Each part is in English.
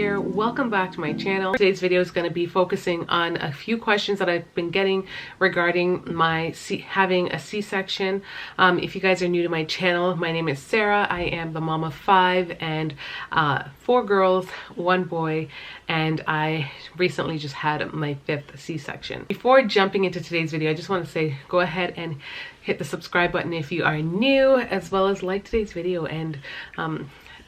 here. Welcome back to my channel. Today's video is going to be focusing on a few questions that I've been getting regarding my having a C-section. If you guys are new to my channel, my name is Sarah. I am the mom of 5 and 4 girls, 1 boy, and I recently just had my 5th C-section. Before jumping into today's video, I just want to say go ahead and hit the subscribe button if you are new, as well as like today's video, and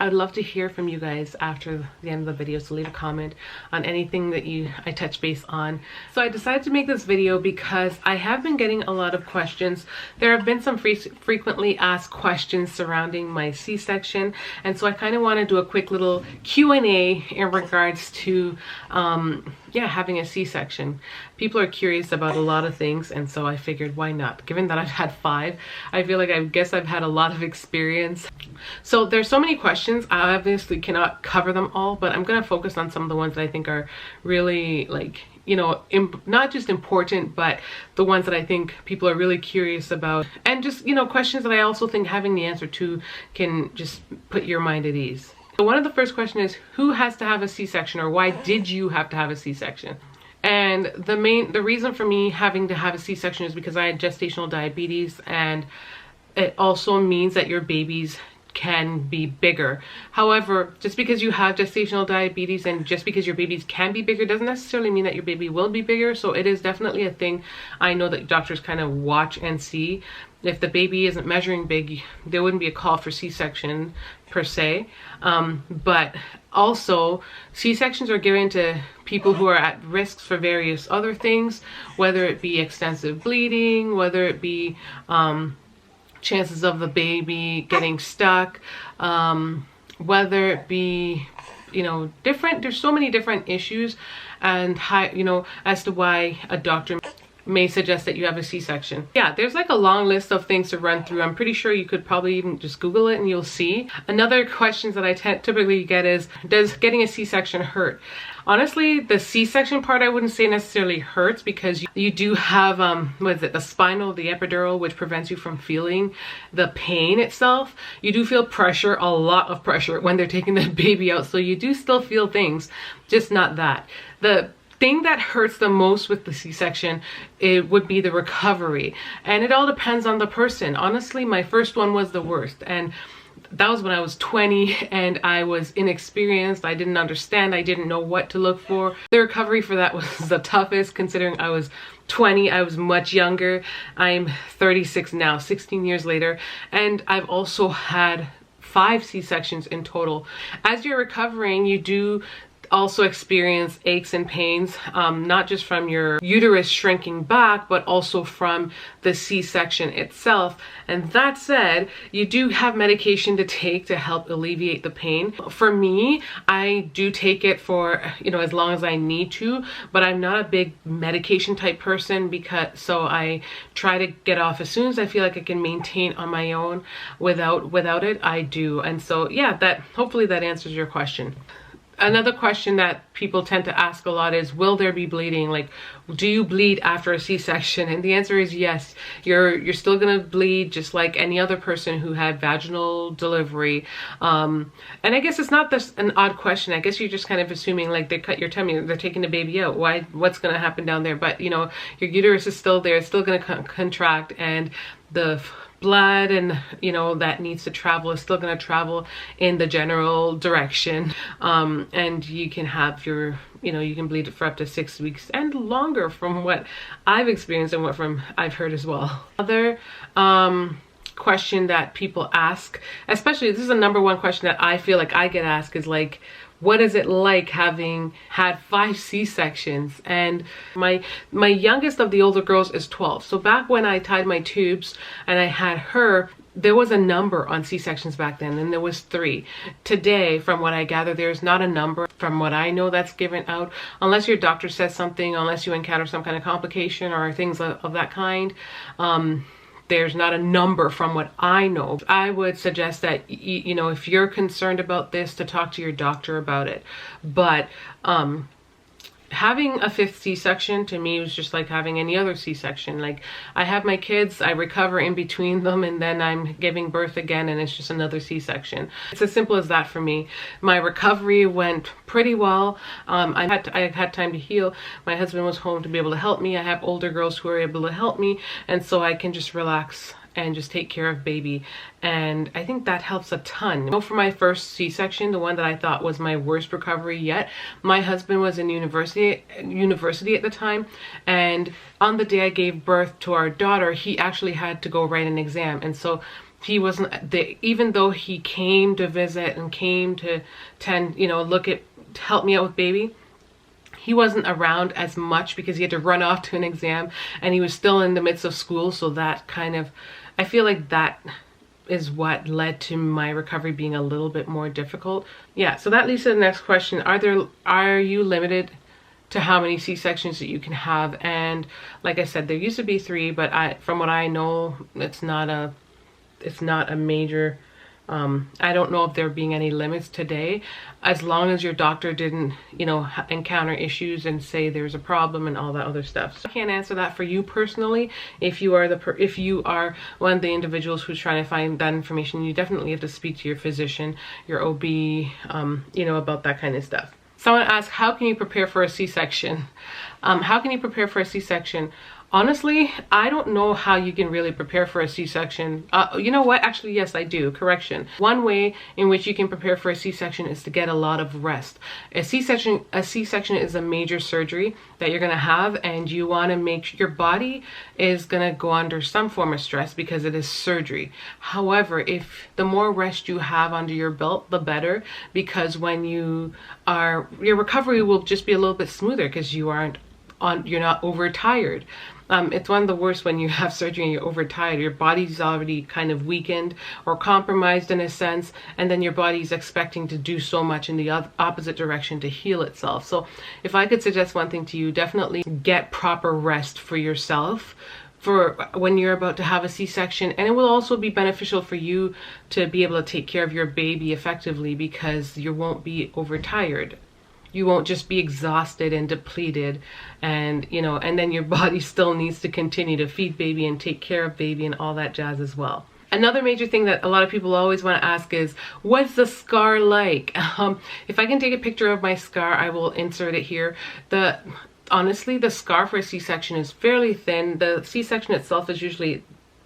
I'd love to hear from you guys after the end of the video, so leave a comment on anything that I touch base on. So I decided to make this video because I have been getting a lot of questions. There have been some frequently asked questions surrounding my C-section, and so I kind of want to do a quick little Q&A in regards to yeah, having a C-section. People are curious about a lot of things, and so I figured why not? Given that I've had 5, I feel like I've had a lot of experience. So there's so many questions. I obviously cannot cover them all, but I'm going to focus on some of the ones that I think are really, like, you know, not just important, but the ones that I think people are really curious about, and just, you know, questions that I also think having the answer to can just put your mind at ease. So one of the first questions is, who has to have a C-section, or why did you have to have a C-section? And the reason for me having to have a C-section is because I had gestational diabetes, and it also means that your babies can be bigger. However, just because you have gestational diabetes and just because your babies can be bigger doesn't necessarily mean that your baby will be bigger. So it is definitely a thing I know that doctors kind of watch and see. If the baby isn't measuring big, there wouldn't be a call for C-section per se. But also, C-sections are given to people who are at risk for various other things, whether it be extensive bleeding, whether it be chances of the baby getting stuck, whether it be, you know, there's so many different issues, and you know, as to why a doctor may suggest that you have a C-section. Yeah, there's like a long list of things to run through. I'm pretty sure you could probably even just Google it and you'll see. Another question that I typically get is, does getting a C-section hurt? Honestly, the C-section part I wouldn't say necessarily hurts, because you do have what is it, the spinal, the epidural, which prevents you from feeling the pain itself. You do feel pressure, a lot of pressure, when they're taking the baby out, so you do still feel things, just not that. The thing that hurts the most with the C-section, it would be the recovery, and it all depends on the person. Honestly, my first one was the worst, and that was when I was 20 and I was inexperienced. I didn't understand. I didn't know what to look for. The recovery for that was the toughest, considering I was 20. I was much younger. I'm 36 now, 16 years later, and I've also had 5 C-sections in total. As you're recovering, you do also experience aches and pains, not just from your uterus shrinking back, but also from the C-section itself. And that said, you do have medication to take to help alleviate the pain. For me, I do take it for, you know, as long as I need to, but I'm not a big medication type person, so I try to get off as soon as I feel like I can maintain on my own. Without it, I do. And so yeah, hopefully that answers your question. Another question that people tend to ask a lot is, will there be bleeding? Like, do you bleed after a C-section? And the answer is yes. You're still gonna bleed just like any other person who had vaginal delivery. And I guess it's not an odd question. I guess you're just kind of assuming, like, they cut your tummy, they're taking the baby out. What's gonna happen down there? But you know, your uterus is still there. It's still gonna contract, and the blood, and you know, that needs to travel, is still going to travel in the general direction, and you can have your, you know, you can bleed for up to 6 weeks and longer, from what I've experienced and I've heard as well. Other question that people ask, especially, this is the #1 question that I feel like I get asked, is like, what is it like having had 5 C-sections? And my youngest of the older girls is 12. So back when I tied my tubes and I had her, there was a number on C-sections back then, and there was 3. Today, from what I gather, there's not a number, from what I know, that's given out, unless your doctor says something, unless you encounter some kind of complication or things of that kind. There's not a number from what I know. I would suggest that, you know, if you're concerned about this, to talk to your doctor about it. But having a 5th C-section to me was just like having any other C-section. Like, I have my kids, I recover in between them, and then I'm giving birth again, and it's just another C-section. It's as simple as that for me. My recovery went pretty well. I had time to heal. My husband was home to be able to help me. I have older girls who are able to help me, and so I can just relax and just take care of baby, and I think that helps a ton. You know, for my first C-section, the one that I thought was my worst recovery yet, my husband was in university at the time, and on the day I gave birth to our daughter, he actually had to go write an exam, and so he wasn't even though he came to visit and came to tend, you know, help me out with baby, he wasn't around as much because he had to run off to an exam, and he was still in the midst of school. So that kind of, I feel like that is what led to my recovery being a little bit more difficult. Yeah, so that leads to the next question. Are you limited to how many C-sections that you can have? And like I said, there used to be 3, but from what I know, it's not a major, I don't know if there being any limits today, as long as your doctor didn't, you know, encounter issues and say there's a problem and all that other stuff. So I can't answer that for you personally. If you are one of the individuals who's trying to find that information, you definitely have to speak to your physician, your OB, you know, about that kind of stuff. Someone asked, how can you prepare for a C-section? How can you prepare for a C-section? Honestly, I don't know how you can really prepare for a C-section. You know what? Actually, yes, I do. Correction. One way in which you can prepare for a C-section is to get a lot of rest. A C-section is a major surgery that you're going to have, and you want to make sure your body is going to go under some form of stress because it is surgery. However, if the more rest you have under your belt, the better, because when your recovery will just be a little bit smoother because you're not overtired. It's one of the worst when you have surgery and you're overtired. Your body's already kind of weakened or compromised in a sense, and then your body's expecting to do so much in the opposite direction to heal itself. So if I could suggest one thing to you, definitely get proper rest for yourself for when you're about to have a C-section, and it will also be beneficial for you to be able to take care of your baby effectively because you won't be overtired. You won't just be exhausted and depleted, and you know, and then your body still needs to continue to feed baby and take care of baby and all that jazz as well. Another major thing that a lot of people always want to ask is, what's the scar like? If I can take a picture of my scar, I will insert it here. Honestly, the scar for a C-section is fairly thin. The C-section itself is usually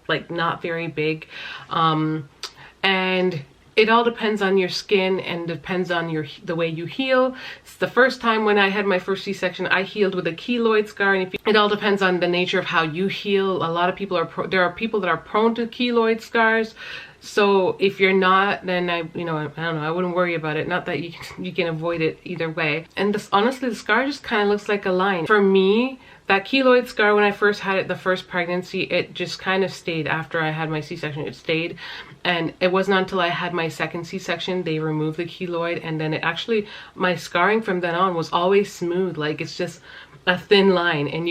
like not very big, and it all depends on your skin and depends on the way you heal. It's the first time when I had my first C-section, I healed with a keloid scar, and it all depends on the nature of how you heal. A lot of people there are people that are prone to keloid scars. So if you're not, then I don't know, I wouldn't worry about it. Not that you can avoid it either way. And honestly, the scar just kind of looks like a line. For me, that keloid scar, when I first had it, the first pregnancy, it just kind of stayed after I had my C-section. It stayed, and it wasn't until I had my second C-section they removed the keloid, and then my scarring from then on was always smooth. Like, it's just a thin line, and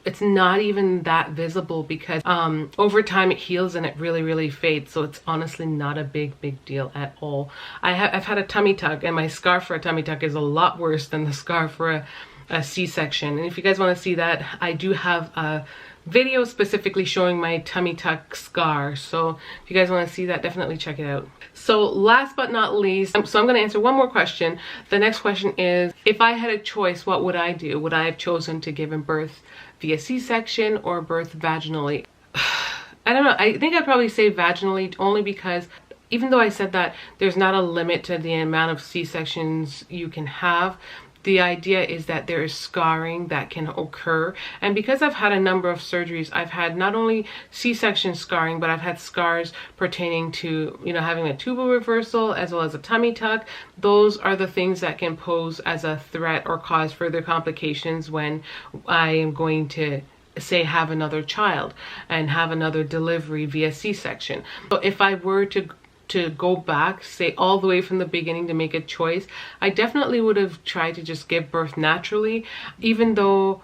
it's not even that visible because over time it heals and it really fades. So it's honestly not a big deal at all. I've had a tummy tuck, and my scar for a tummy tuck is a lot worse than the scar for a C-section. And if you guys want to see that, I do have a video specifically showing my tummy tuck scar. So if you guys want to see that, definitely check it out. So last but not least, so I'm going to answer one more question. The next question is, if I had a choice, what would I do? Would I have chosen to give birth via C-section or birth vaginally? I don't know. I think I'd probably say vaginally, only because even though I said that there's not a limit to the amount of C-sections you can have, the idea is that there is scarring that can occur. And because I've had a number of surgeries, I've had not only C-section scarring, but I've had scars pertaining to, you know, having a tubal reversal as well as a tummy tuck. Those are the things that can pose as a threat or cause further complications when I am going to, say, have another child and have another delivery via C-section. So if I were to go back, say all the way from the beginning to make a choice, I definitely would have tried to just give birth naturally, even though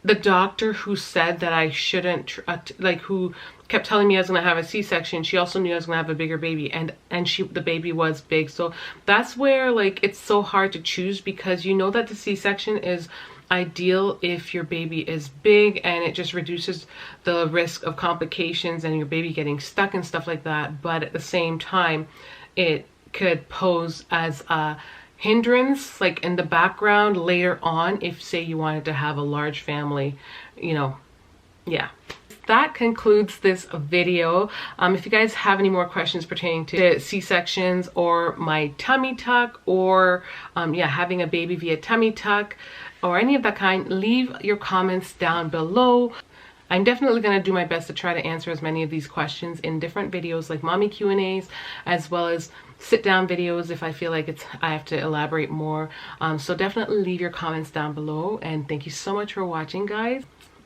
the doctor who said that I shouldn't, like, who kept telling me I was gonna have a C-section, she also knew I was gonna have a bigger baby, and the baby was big. So that's where, like, it's so hard to choose, because you know that the C-section is ideal if your baby is big, and it just reduces the risk of complications and your baby getting stuck and stuff like that. But at the same time, it could pose as a hindrance, like in the background later on, if say you wanted to have a large family, you know. Yeah, that concludes this video. If you guys have any more questions pertaining to C-sections or my tummy tuck, or yeah, having a baby via tummy tuck or any of that kind, leave your comments down below. I'm definitely going to do my best to try to answer as many of these questions in different videos, like mommy Q&As, as well as sit down videos if I feel like I have to elaborate more. So definitely leave your comments down below, and thank you so much for watching, guys.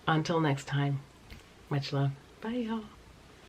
Until next time, much love. Bye, y'all.